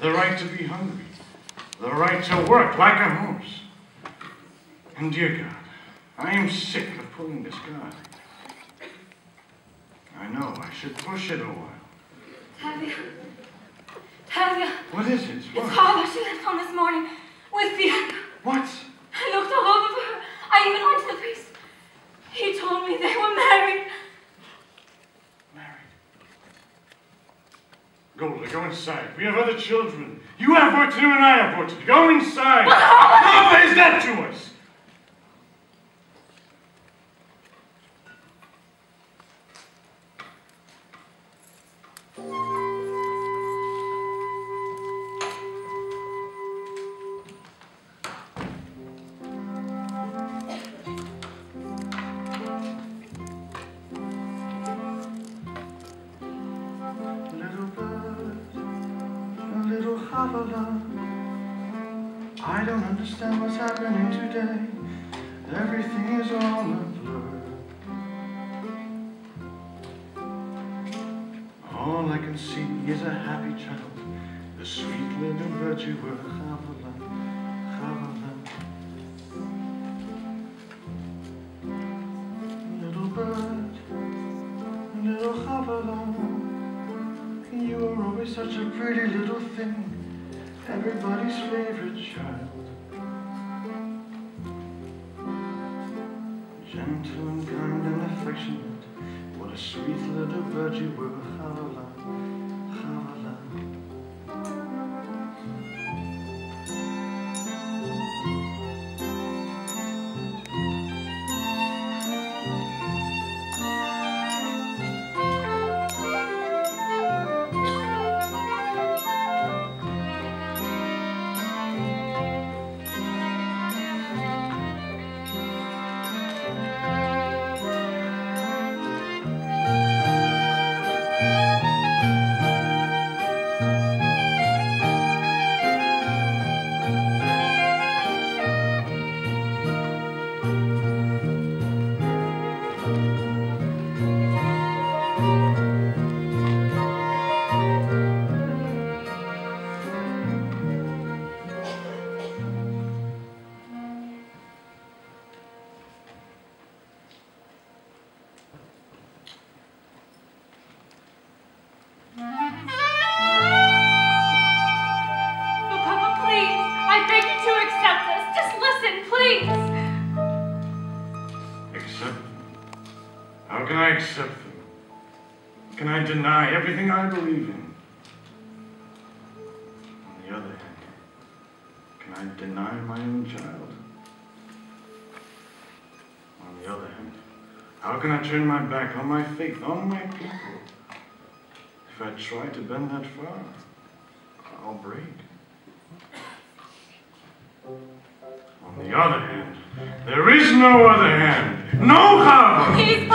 the right to be hungry, the right to work like a horse. And dear God, I am sick of pulling this guard. I know I should push it a while. Tavia. Tavia. What is it? What? It's Father. She left home this morning with Bianca. What? I looked all over for her. I even went to the priest. He told me they were married. Married? Golda, go inside. We have other children. You have work to do and I have work to do. Go inside. What is that to us? I don't understand what's happening today. Everything is all a blur. All I can see is a happy child, the sweet little bird you were. Chavala, Chavala. Little bird, little Chavala. You were always such a pretty little thing, everybody's favorite child. Gentle and kind and affectionate, what a sweet little bird you were. Chavala, Chavala. How can I accept them? Can I deny everything I believe in? On the other hand, can I deny my own child? On the other hand, how can I turn my back on my faith, on my people? If I try to bend that far, I'll break. On the other hand, there is no other hand. No how! Please,